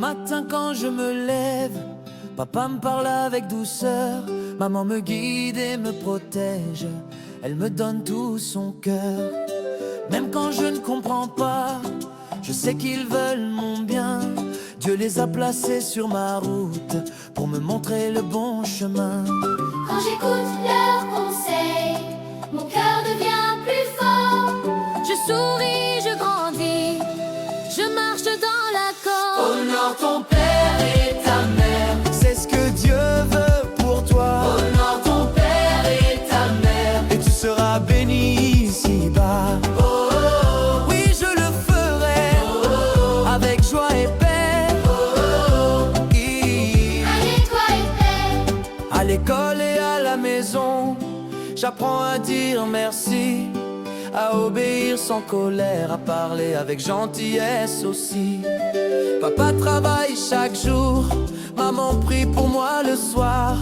matin quand je me lève, papa me parle avec douceur, maman me guide et me protège, elle me donne tout son cœur. Même quand je ne comprends pas, je sais qu'ils veulent mon bien. Dieu les a placés sur ma route pour me montrer le bon chemin. Quand j'écoute leurs conseils, mon cœur devient plus fort. Je souris, je grandis, je marche dans l'accord. Honore ton père et ta mère, c'est ce que Dieu veut pour toi. Honore ton père et ta mère, et tu seras béni ici-bas. Oh, oh, oh. Oui, je le ferai, oh, oh, oh, avec joie et paix. Oh, oh, oh. Avec joie et paix. À l'école et à la maison, j'apprends à dire merci, à obéir sans colère, à parler avec gentillesse aussi. Papa travaille chaque jour, maman prie pour moi le soir.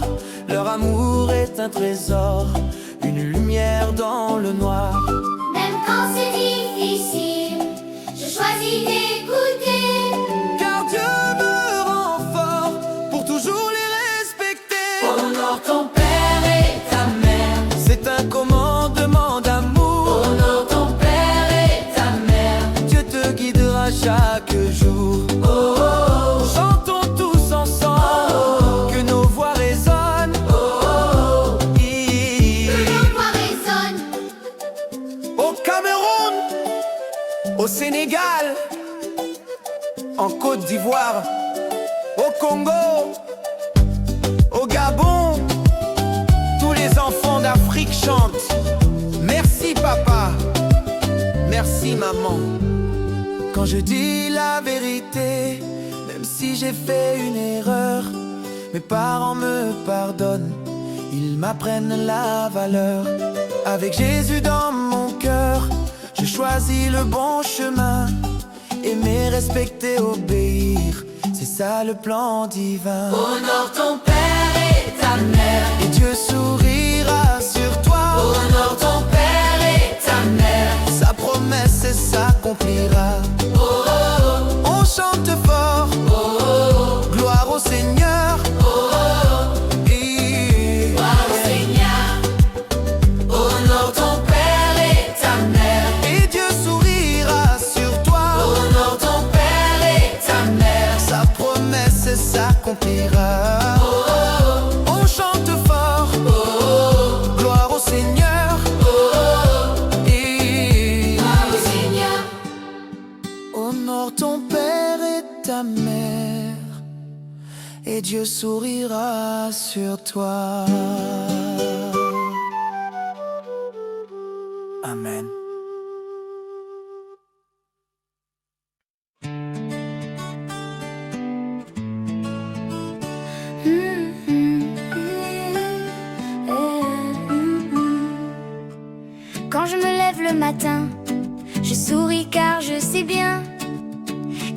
Leur amour est un trésor, une lumière dans le noir. Même quand c'est difficile, je choisis d'écouter. Car Dieu me rend fort pour toujours les respecter. Honore ton père et ta mère, c'est un commandement d'amour. Honore ton père et ta mère, Dieu te guidera chaque jour. Oh, oh, oh. Chantons tous ensemble, oh, oh, que nos voix résonnent. Oh, oh, oh. Que nos voix résonnent. Au Cameroun, au Sénégal, en Côte d'Ivoire, au Congo, au Gabon, tous les enfants d'Afrique chantent. Merci papa, merci maman. Quand je dis la vérité, même si j'ai fait une erreur, mes parents me pardonnent, ils m'apprennent la valeur. Avec Jésus dans mon cœur, je choisis le bon chemin. Aimer, respecter, obéir, c'est ça le plan divin. Honore ton père et ta mère, et Dieu sourira sur toi. Honore ton père et ta mère, sa promesse s'accomplira. Oh, oh, oh. On chante fort, oh, oh, oh. Gloire au Seigneur. Oh, oh, oh. Gloire au Seigneur. Honore ton père et ta mère, et Dieu sourira sur toi. Honore ton père et ta mère, sa promesse s'accomplira. Oh, oh, oh. On chante fort, oh, oh, oh. Gloire au Seigneur. Oh, oh, oh. Gloire au Seigneur. Honore ton père et ta mère, et Dieu sourira sur toi. Amen. Quand je me lève le matin, je souris car je sais bien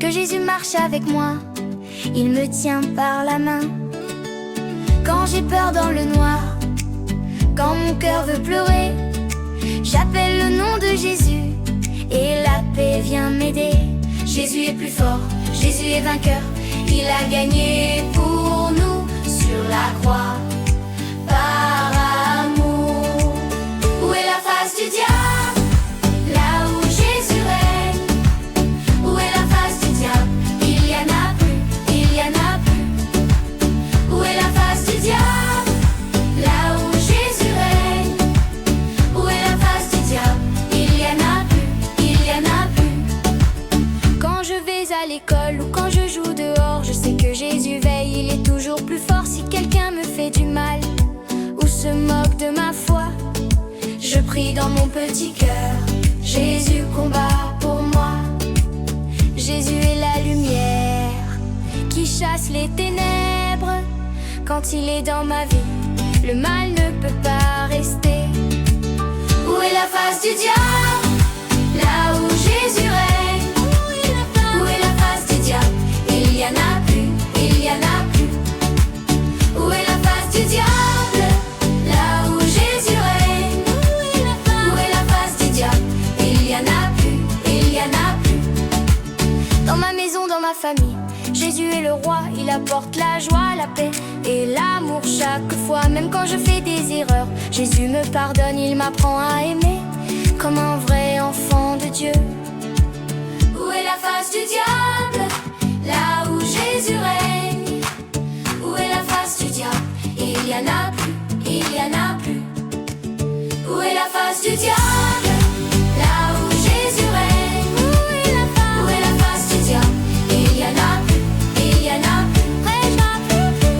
que Jésus marche avec moi, il me tient par la main. Quand j'ai peur dans le noir, quand mon cœur veut pleurer, j'appelle le nom de Jésus et la paix vient m'aider. Jésus est plus fort, Jésus est vainqueur, il a gagné pour nous sur la croix par amour. Où est la face du diable? Là où Jésus règne. Où est la face du diable? Il y en a plus, il y en a plus. Où est la face du diable? Là où Jésus règne. Où est la face du diable? Il y en a plus, il y en a plus. Quand je vais à l'école ou quand je joue dehors, je sais que Jésus veille, il est toujours plus fort. Si quelqu'un me fait du mal ou se moque de ma foi, je prie dans mon petit cœur, Jésus combat pour moi. Jésus est la lumière qui chasse les ténèbres. Quand il est dans ma vie, le mal ne peut pas rester. Où est la face du diable? Là où Jésus règne. Où est la face du diable? Il y en a plus, il y en a plus. Où est la face du diable? Là où Jésus règne. Où est la face du diable? Il y en a plus, il y en a plus. Dans ma maison, dans ma famille, Jésus est le roi, il apporte la joie, la paix et l'amour chaque fois. Même quand je fais des erreurs, Jésus me pardonne, il m'apprend à aimer comme un vrai enfant de Dieu. Où est la face du diable? Là où Jésus règne. Où est la face du diable? Il y en a plus, il y en a plus. Où est la face du diable? Là où Jésus règne. Où est la face du diable? Il y en a plus, il y en a plus.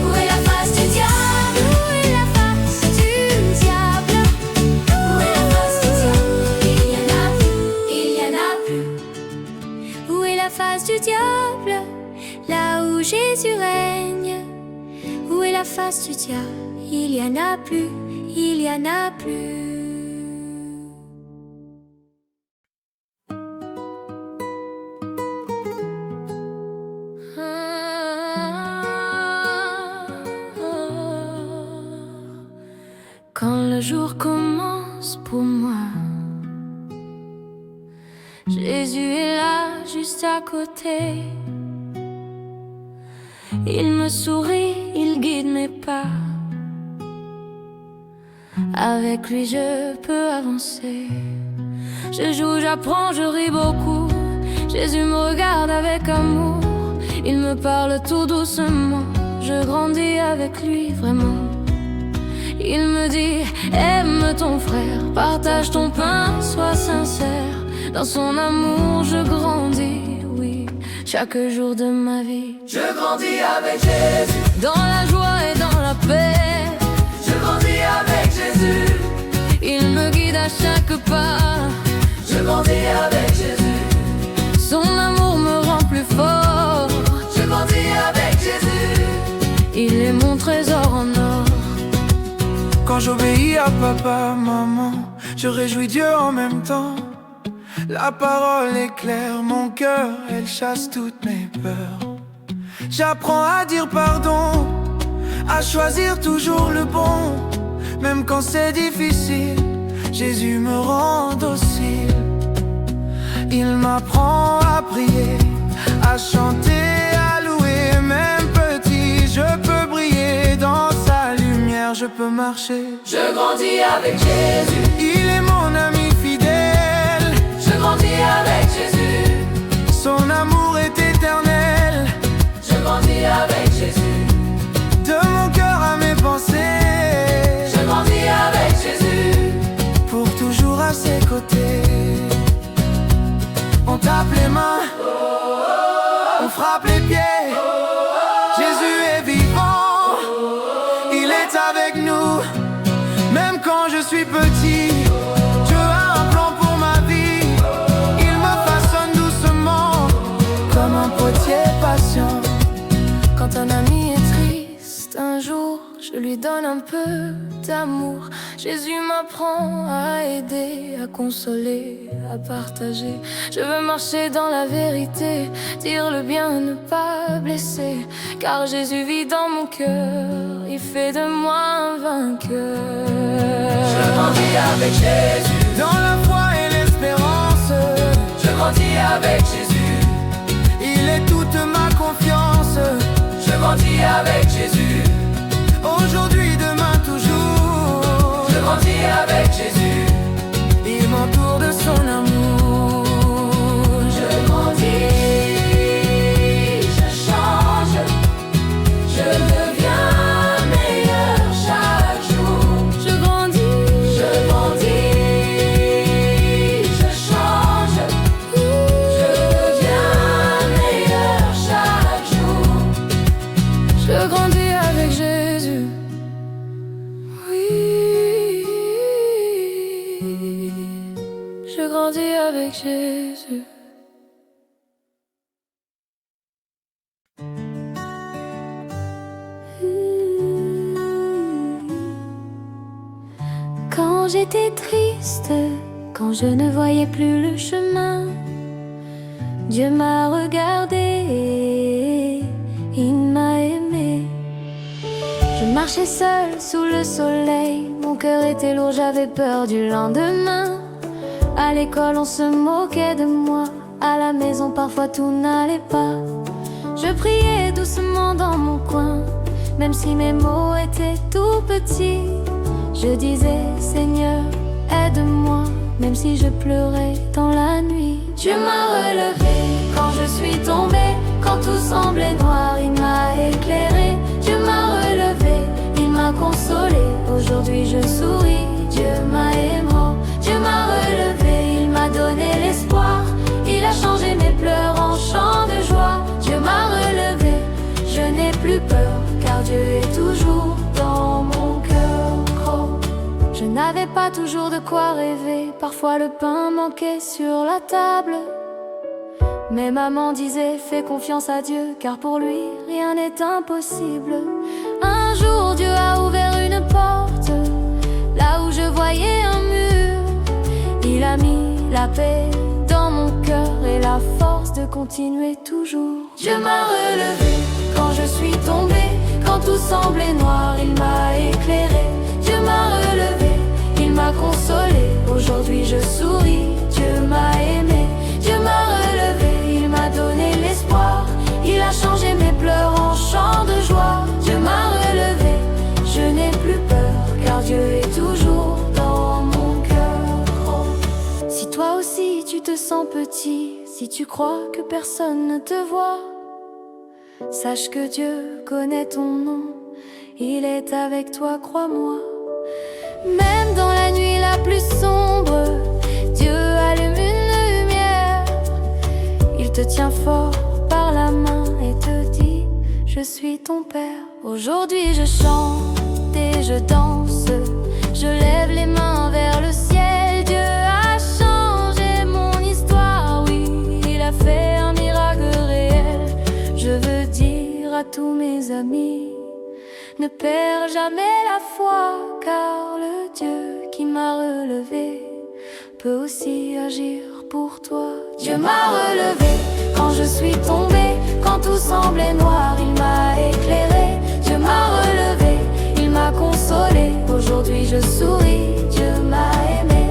Où est la face du diable? Où est la face du diable? Où est la face du diable? Il y en a plus, il y en a plus. Où est la face du diable? Là où Jésus règne. Où est la face du diable? Il y en a plus, il y en a plus. Quand le jour commence pour moi, Jésus est là, juste à côté. Il me sourit, il guide mes pas. Avec lui je peux avancer. Je joue, j'apprends, je ris beaucoup. Jésus me regarde avec amour. Il me parle tout doucement. Je grandis avec lui vraiment. Il me dit, aime ton frère, partage ton pain, sois sincère. Dans son amour je grandis, oui, chaque jour de ma vie. Je grandis avec Jésus. Dans la joie et dans la paix. Je grandis avec Jésus. Il me guide à chaque pas. Je grandis avec Jésus. Son amour me rend plus fort. Je grandis avec Jésus. Il est mon trésor en or. Quand j'obéis à papa, maman, je réjouis Dieu en même temps. La parole est claire, mon cœur, elle chasse toutes mes peurs. J'apprends à dire pardon, à choisir toujours le bon. Même quand c'est difficile, Jésus me rend docile. Il m'apprend à prier, à chanter, à louer. Même petit, je peux briller dans sa lumière, je peux marcher. Je grandis avec Jésus. Il est mon ami fidèle. Je grandis avec Jésus. Son amour est éternel. Je grandis avec Jésus. De mon cœur à mes pensées, Je grandis avec Jésus. pour toujours à ses côtés. On tape les mains, on frappe les pieds. Jésus est vivant, il est avec nous. Même quand je suis petit, Dieu a un plan pour ma vie. Il me façonne doucement, comme un potier patient. Quand un ami est triste, un jour, je lui donne un peu d'amour. Jésus m'apprend à aider, à consoler, à partager. Je veux marcher dans la vérité, dire le bien, ne pas blesser. Car Jésus vit dans mon cœur, il fait de moi un vainqueur. Je grandis avec Jésus. Dans la foi et l'espérance, Je grandis avec Jésus. il est toute ma confiance. Je grandis avec Jésus. Aujourd'hui, demain, toujours. Je grandis avec Jésus. Il m'entoure de son amour. Je grandis, je change. Je deviens meilleur chaque jour. Je grandis, Je grandis, je change. Je deviens meilleur chaque jour. je grandis avec Jésus. Oui, je grandis avec Jésus. Quand j'étais triste, quand je ne voyais plus le chemin, Dieu m'a regardé, il m'a aimé. Je marchais seule sous le soleil, mon cœur était lourd, j'avais peur du lendemain. À l'école on se moquait de moi, à la maison parfois tout n'allait pas. Je priais doucement dans mon coin, même si mes mots étaient tout petits. Je disais, Seigneur, aide-moi, même si je pleurais dans la nuit. Dieu m'a relevé quand je suis tombée, quand tout semblait noir, il m'a éclairé. Dieu m'a relevé, il m'a consolé. Aujourd'hui je souris, Dieu m'a aimé. Dieu m'a relevé, il m'a donné l'espoir. Il a changé mes pleurs en chants de joie. Dieu m'a relevé, je n'ai plus peur, car Dieu est toujours dans mon cœur. Oh. Je n'avais pas toujours de quoi rêver, parfois le pain manquait sur la table. Mais maman disait, fais confiance à Dieu, car pour lui, rien n'est impossible. Un jour, Dieu a ouvert une porte, là où je voyais un mur. Il a mis la paix dans mon cœur et la force de continuer toujours. Dieu m'a relevé quand je suis tombée, quand tout semblait noir, il m'a éclairé. Dieu m'a relevé, il m'a consolé. Aujourd'hui je souris, Dieu m'a aimé. Dieu m'a relevé, il m'a donné l'espoir. Il a changé mes pleurs en chants de joie. Dieu m'a relevé, je n'ai plus peur, car Dieu est toujours dans mon cœur. Oh. Si toi aussi tu te sens petit, si tu crois que personne ne te voit, sache que Dieu connaît ton nom, il est avec toi, crois-moi. Même dans la nuit la plus sombre, Dieu allume une lumière. Il te tient fort par la main et te dit, je suis ton Père. Aujourd'hui je chante et je danse, je lève les mains vers le ciel. Dieu a changé mon histoire, oui, il a fait un miracle réel. Je veux dire à tous mes amis, ne perds jamais la foi, car le Dieu qui m'a relevé peut aussi agir pour toi. Dieu m'a relevé quand je suis tombée, quand tout semblait noir, il m'a éclairé. Dieu m'a relevé, il m'a consolé. Aujourd'hui je souris, Dieu m'a aimé.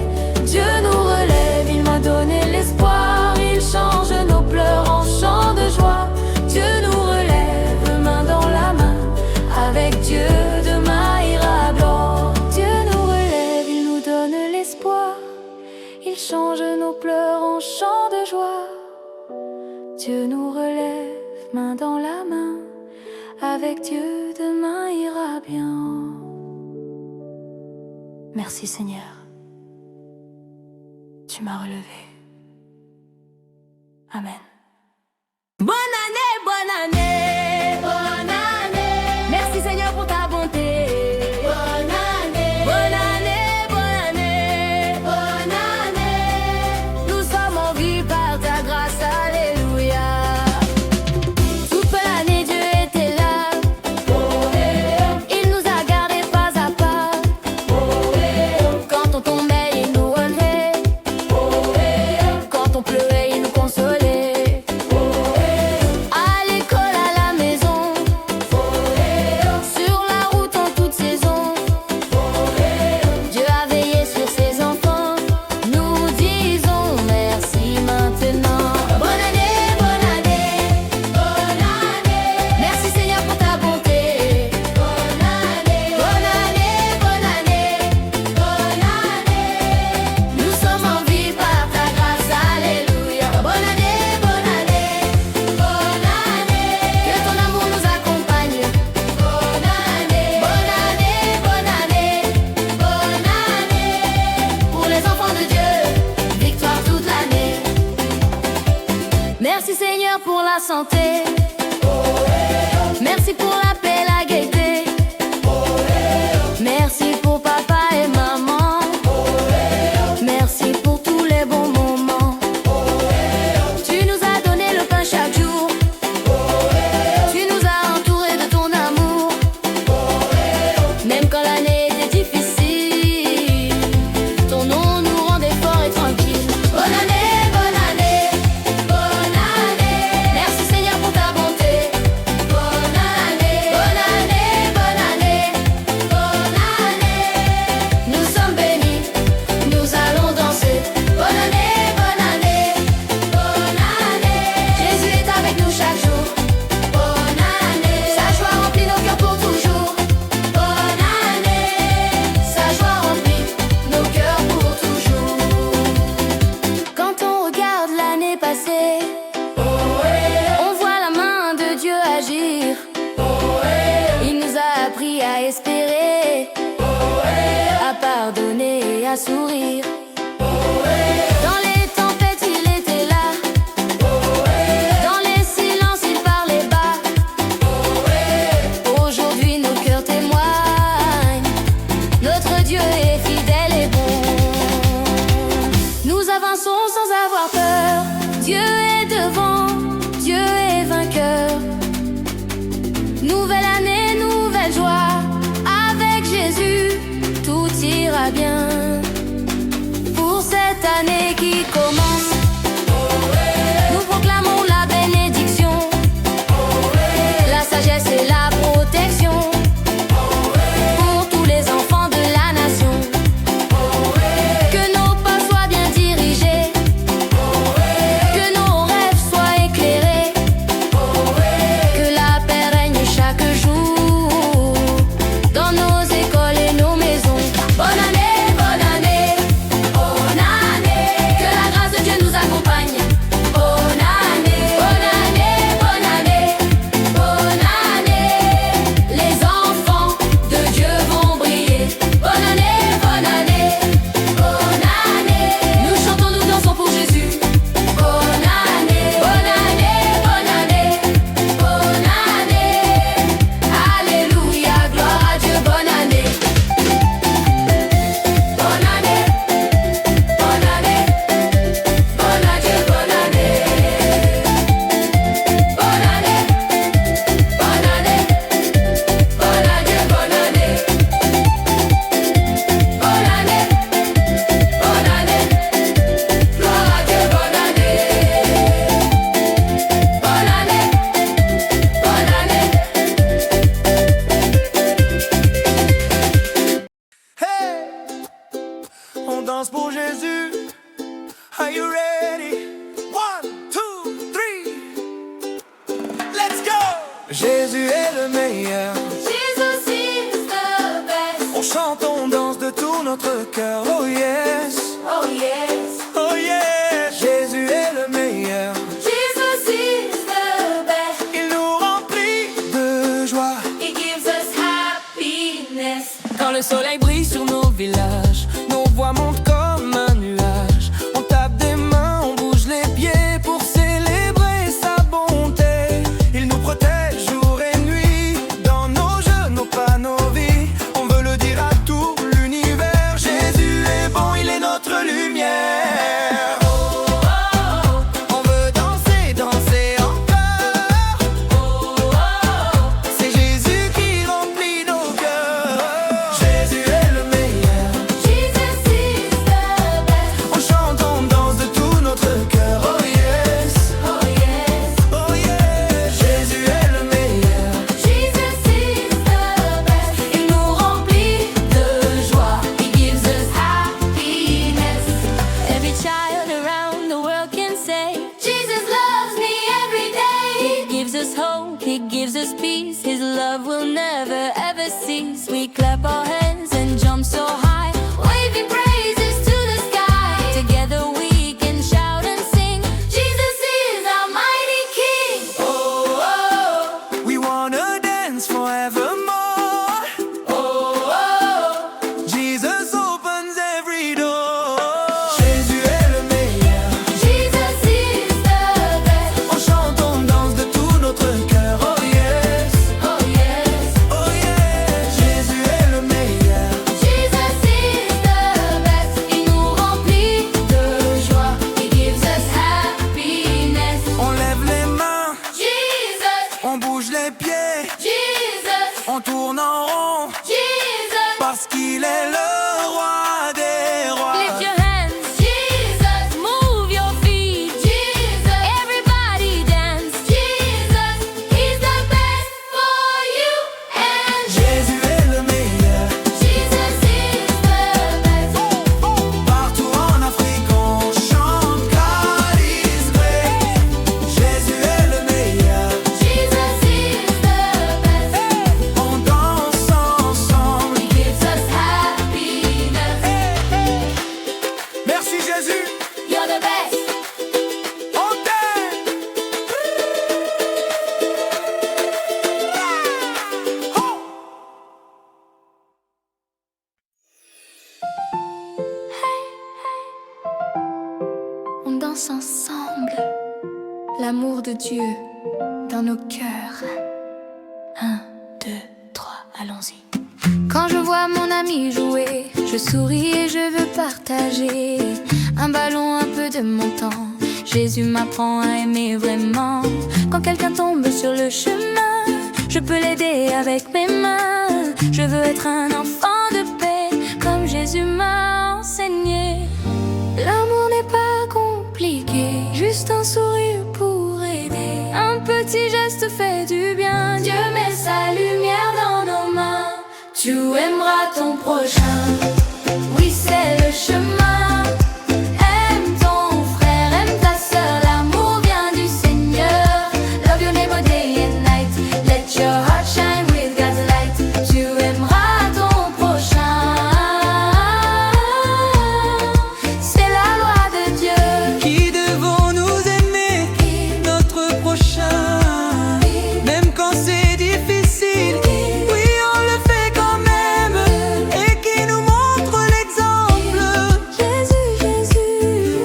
Dieu nous relève, il m'a donné l'espoir. Il change nos pleurs en chants de joie. Dieu nous relève, main dans la main. Avec Dieu demain ira blanc. Dieu nous relève, il nous donne l'espoir. Il change nos pleurs en chants de joie. Dieu nous relève, main dans la main. Avec Dieu demain ira bien. Merci Seigneur, tu m'as relevé. Amen. Bonne année, bonne année, bonne année. Merci Seigneur pour ta bonté. Bonne année, bonne année, bonne année, bonne année. Nous sommes en vie par ta grâce, alléluia. Toute l'année Dieu était là. Il nous a gardés pas à pas. Quand on tombait, il nous relevait. Quand on pleurait, il nous consolait. À l'école, à la maison, sur la route en toute saison, Dieu a veillé sur ses enfants. Nous disons merci maintenant. Bonne année, bonne année, bonne année. Merci Seigneur pour ta bonté. Bonne année, bonne année, bonne année, bonne année. Nous sommes en vie par ta grâce, alléluia. Bonne année, bonne année, bonne année. Que ton amour nous accompagne. Bonne année, bonne année, bonne année, bonne année. Pour les enfants de Dieu, victoire toute l'année. Merci Seigneur pour la santé. Merci pour la paix, la gaieté. Merci pour papa et maman. Merci pour tous les bons moments. Tu nous as donné le pain chaque jour. Tu nous as entourés de ton amour. Même quand l'année était difficile, ton nom nous rendait forts et tranquilles. Bonne année, bonne année, bonne année. Merci Seigneur pour ta bonté. Bonne année, bonne année, bonne année, bonne année. Nous sommes bénis, nous allons danser. Bonne année, bonne année, bonne année. Jésus est avec nous chaque jour. à sourire. Dans les tempêtes, il était là. Dans les silences, il parlait bas. Aujourd'hui, nos cœurs témoignent. Notre Dieu est fidèle et bon. Nous avançons sans avoir peur. Dieu est devant, Dieu est vainqueur. Nouvelle année, nouvelle joie. Avec Jésus, tout ira bien. Pour cette année qui commence, nous proclamons la bénédiction, la sagesse et la protection pour tous les enfants de la nation. Que nos pas soient bien dirigés, que nos rêves soient éclairés, que la paix règne chaque jour dans nos écoles et nos maisons. Bonne année, bonne année, bonne année. Que la grâce de Dieu nous accompagne. Bonne année, bonne année, bonne année, bonne année. Les enfants de Dieu vont briller. Bonne année, bonne année, bonne année. Nous chantons, nous dansons pour Jésus. Bonne année, bonne année, bonne année, bonne année. Alléluia, gloire à Dieu, bonne année. Bonne année, bonne année, bonne à Dieu, bonne année. Bonne année, bonne année, bonne à Dieu, bonne année. Bonne année, bonne année, gloire à Dieu, bonne année. Bonne année, bonne année. Hey, on danse pour Jésus. Are you ready? 1, 2, 3. Let's go! Jésus est le meilleur. Jesus is the best. On chante, on danse de tout notre cœur. Oh yes, Oh yes. oh yes. Jésus est le meilleur. Jesus is the best. Il nous remplit de joie. He gives us happiness. Quand le soleil brille sur nos villages, nos voix montent comme un nuage. On tape des mains, on bouge les pieds pour célébrer sa bonté. Il nous protège jour et nuit, dans nos jeux, nos pas, nos vies. On veut le dire à tout l'univers. Jésus est bon, il est notre lumière. On veut danser, danser encore. C'est Jésus qui remplit nos cœurs. Jésus est le meilleur. Jesus is the best. On chante, on danse de tout notre cœur. Oh yes, Oh yes. oh yes. Jésus est le meilleur. Jesus is the best. Il nous remplit de joie. He gives us happiness. Every child around the world can say, Jesus loves me every day. He gives us hope. He gives us peace. His love will never ever cease. We clap our hands and jump so high, waving praises to the sky. Together we can shout and sing. Jesus is our mighty King. Oh, oh, We wanna dance forevermore. oh, oh. Jesus opens every door. Jésus est le meilleur. Jesus is the best. On chante, on danse de tout notre cœur. Oh yes, Oh yes. oh yes. Jésus est le meilleur. Jesus is the best. Il nous remplit de joie. He gives us happiness. On lève les mains, Jesus, on bouge les pieds, Jesus, on tourne en rond, Jesus. parce qu'il est le roi des rois. Lift your hands, Jesus. Move your feet, Jesus. Everybody dance, Jesus. He's the best for you and Jésus est le meilleur. Jesus is the best. Partout en Afrique on chante God is great. Jésus est le meilleur. Jesus is the best. On danse ensemble. He gives us happiness. l'amour de Dieu dans nos cœurs. 1, 2, 3, allons-y. Quand je vois mon ami jouer, je souris et je veux partager un ballon, un peu de mon temps. Jésus m'apprend à aimer vraiment. Quand quelqu'un tombe sur le chemin, je peux l'aider avec mes mains. Je veux être un enfant de paix, comme Jésus m'a enseigné. L'amour n'est pas compliqué, juste un sourire pour aider. Un petit geste fait du bien, Dieu met sa lumière dans nos mains. Tu aimeras ton prochain, oui c'est le chemin. Aime ton frère, aime ta sœur, l'amour vient du Seigneur. Love your neighbor day and night, let your heart shine with God's light. Tu aimeras ton prochain, c'est la loi de Dieu. Qui devons nous aimer, notre prochain, même quand c'est difficile. Oui, on le fait quand même, et qui nous montre l'exemple. Jésus, Jésus.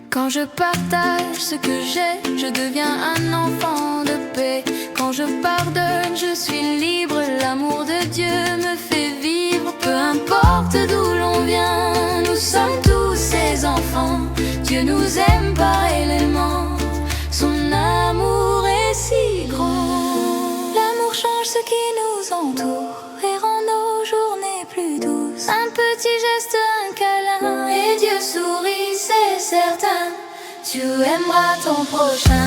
Quand je partage ce que j'ai, je deviens un enfant de paix. Quand je pardonne, je suis libre. L'amour de Dieu me fait vivre. Peu importe d'où l'on vient, nous sommes tous ses enfants. Dieu nous aime pareillement. Son amour est si grand. L'amour change ce qui nous entoure et rend nos journées plus douces. Un petit geste, un câlin, et Dieu sourit, c'est certain. Tu aimeras ton prochain,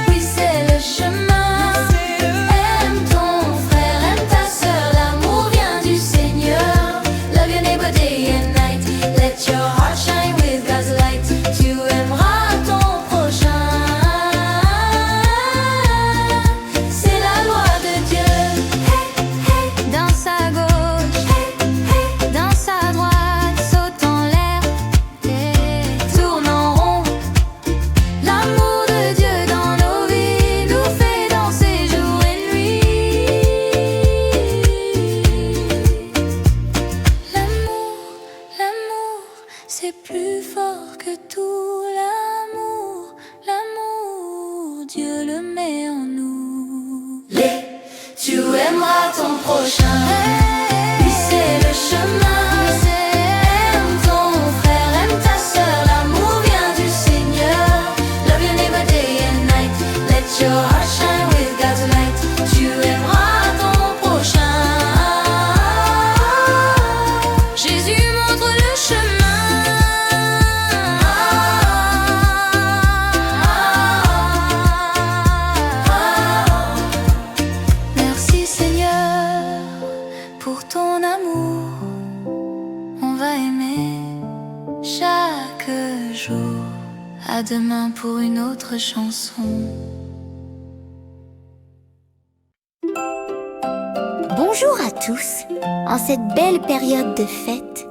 oui c'est le chemin. Aime ton frère, aime ta sœur, l'amour vient du Seigneur. Love your neighbor day and night, let your heart shine with God's light. Tu aimeras ton prochain, c'est la loi de Dieu. Hey, hey, dans sa gauche, hey, hey, dans sa droite, saute en l'air, hey, tourne en rond. L'amour de Dieu dans nos vies nous fait danser jour et nuit. L'amour, c'est plus fort que tout. L'amour, Dieu le met en nous. Tu aimeras ton prochain, oui c'est le chemin. Aime ton frère, aime ta sœur, l'amour vient du Seigneur. Love your neighbor day and night, let your heart shine with God's light. Tu aimeras ton prochain. Jésus montre le chemin. Merci Seigneur pour ton amour. On va aimer chaque jour. À demain pour une autre chanson. Bonjour à tous. En cette belle période de fête,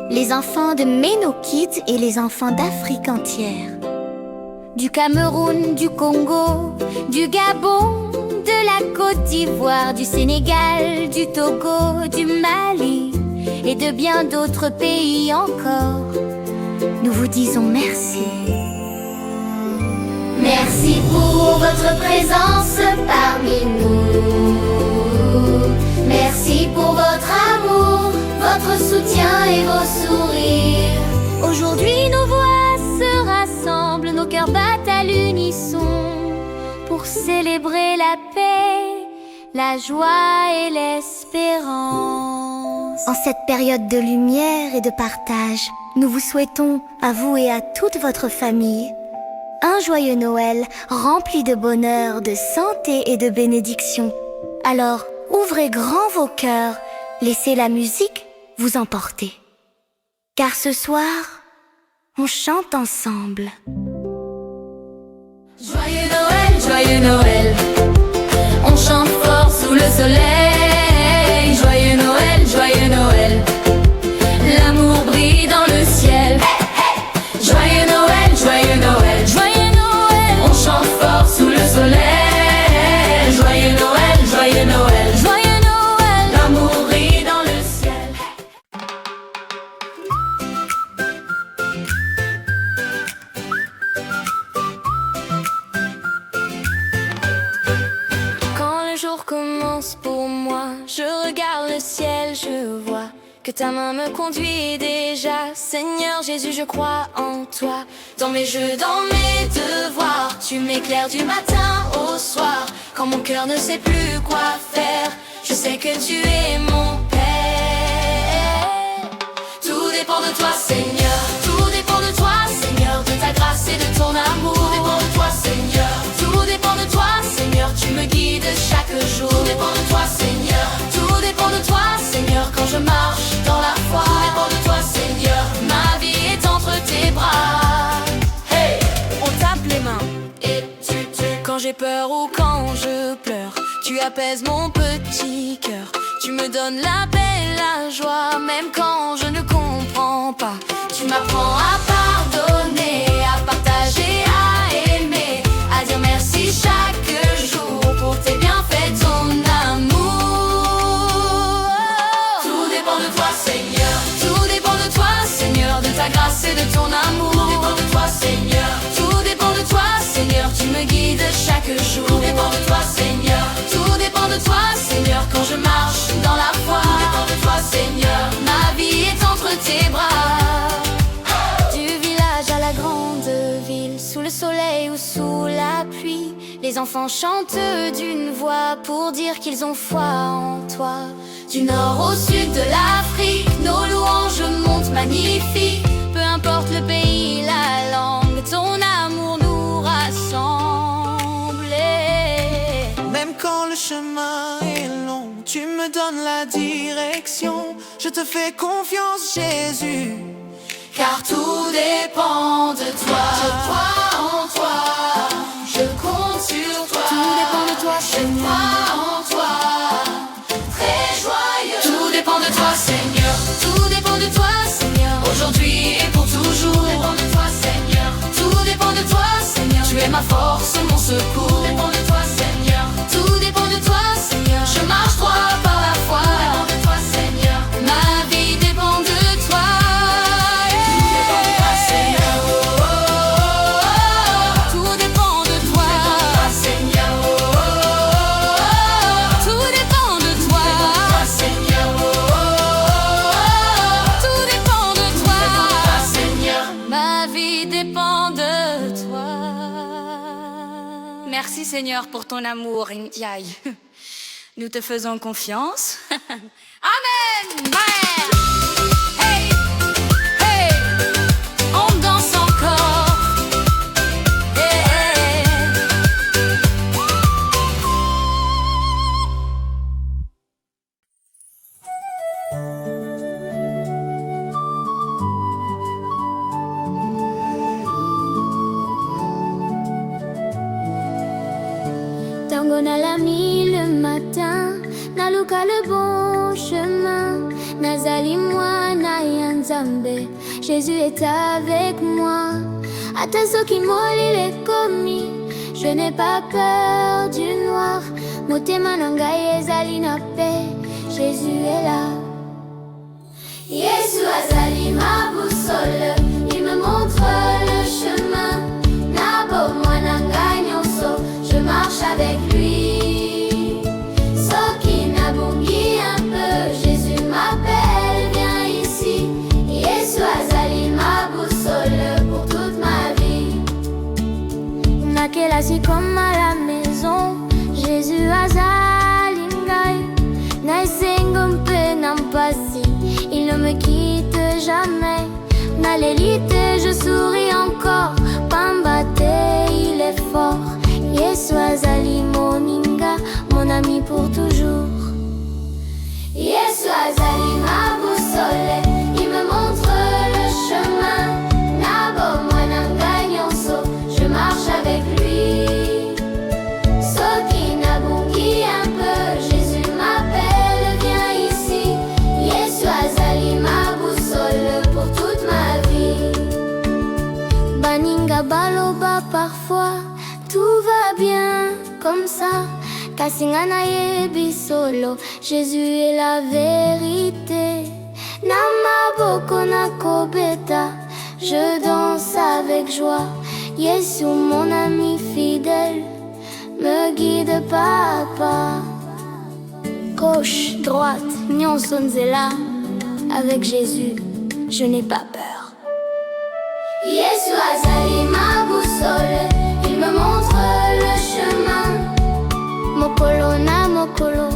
les enfants de Meno Kids et les enfants d'Afrique entière, du Cameroun, du Congo, du Gabon, de la Côte d'Ivoire, du Sénégal, du Togo, du Mali et de bien d'autres pays encore, nous vous disons merci. Merci pour votre présence parmi nous. Merci pour votre amour, votre soutien et vos sourires. Aujourd'hui nos voix se rassemblent, nos cœurs battent à l'unisson pour célébrer la paix, la joie et l'espérance. En cette période de lumière et de partage, nous vous souhaitons, à vous et à toute votre famille, un joyeux Noël rempli de bonheur, de santé et de bénédictions. Alors, ouvrez grand vos cœurs, laissez la musique vous emporter. Car ce soir, on chante ensemble. Joyeux Noël, joyeux Noël. On chante fort sous le soleil. Joyeux Noël, joyeux Noël. L'amour brille dans le ciel. Joyeux Noël, joyeux Noël. Joyeux Noël. On chante fort sous le soleil. Joyeux Noël, joyeux Noël. Joyeux Noël. L'amour brille dans le ciel. commence pour moi. Je regarde le ciel, je vois que ta main me conduit déjà. Seigneur Jésus, je crois en toi. Dans mes jeux, dans mes devoirs, tu m'éclaires du matin au soir. Quand mon cœur ne sait plus quoi faire, je sais que tu es mon Père. Tout dépend de toi, Seigneur. Tout dépend de toi, Seigneur, de ta grâce et de ton amour. Tout dépend de toi, Seigneur. Tout dépend de toi, Seigneur, tu me guides chaque jour. Tout dépend de toi, Seigneur. Tout dépend de toi, Seigneur, quand je marche dans la foi. Tout dépend de toi, Seigneur. Ma vie est entre tes bras. Hey, on tape les mains et tu. Quand j'ai peur ou quand je pleure, tu apaises mon petit cœur. Tu me donnes la paix, la joie, même quand je ne comprends pas. Tu m'apprends à pardonner, à partager, à aimer, à dire merci chaque jour pour tes bienfaits, ton amour. Tout dépend de toi, Seigneur. Tout dépend de toi, Seigneur, de ta grâce et de ton amour. Tout dépend de toi, Seigneur. Tout dépend de toi, Seigneur, tu me guides chaque jour. Tout dépend de toi, Seigneur. Tout dépend de toi, Seigneur, quand je marche dans la foi. Tout dépend de toi, Seigneur. Ma vie est entre tes bras. Du village à la grande ville, sous le soleil ou sous la pluie, les enfants chantent d'une voix pour dire qu'ils ont foi en toi. Du nord au sud de l'Afrique, nos louanges montent magnifiques. Peu importe le pays, la langue, ton amour nous rassemble. Même quand le chemin est long, tu me donnes la direction. Je te fais confiance, Jésus, Car tout dépend de toi. je crois en toi, je compte sur toi. Tout dépend de toi, Je Seigneur. crois en toi, très joyeux. Tout dépend de toi, Seigneur. Tout dépend de toi, Seigneur. Aujourd'hui et pour toujours. Tout dépend de toi, Seigneur. Tout dépend de toi, Seigneur. Tu es ma force, mon secours. Tout dépend de toi, Seigneur. Tout dépend de toi, Seigneur. Je marche droit par la foi. Tout dépend de toi, Seigneur. Ma vie dépend de toi. Tout dépend de toi, Seigneur. Tout dépend de toi. Seigneur. Tout dépend de toi. Seigneur. Tout dépend de toi. Seigneur. Ma vie dépend de toi. Merci Seigneur pour ton amour, Ndiaye. Nous te faisons confiance. Amen. Mère. Hey, hey, on danse encore. Hey. Tango nalami le matin, naluka le bon chemin. Nazali mwana ya Nzambe, Jésus est avec moi. Ata soki molili ekomi, je n'ai pas peur du noir. Motema na ngai ezali na paix, Jésus est là. Yesu azali ma boussole, il me montre le chemin. Nabo mwana ngai nyonso, je marche avec lui. Soki nabungi un peu, Jésus m'appelle, viens ici. Yesu azali ma boussole pour toute ma vie. Nakelasi comme à la maison, Jésus azali ngai. Naisengo mpe na mpasi, il ne me quitte jamais. Na l'élite, je souris encore. Pambate, il est fort. Yesu azali moninga, mon ami pour toujours. Yesu azali ma boussole, il me montre le chemin. Nabo mwana ngai nyonso, je marche avec lui. Soki nabungi un peu, Jésus m'appelle, viens ici. Yesu azali ma boussole pour toute ma vie. Baninga baloba parfois, tout va bien comme ça. Kasinga na yebi solo, Jésus est la vérité. Na maboko na kobeta, je danse avec joie. Yesu mon ami fidèle, me guide pas à pas. Gauche, droite, nyonso nzela. Avec Jésus, je n'ai pas peur. Yesu azali ma boussole, il me montre le chemin. Mokolo na mokolo,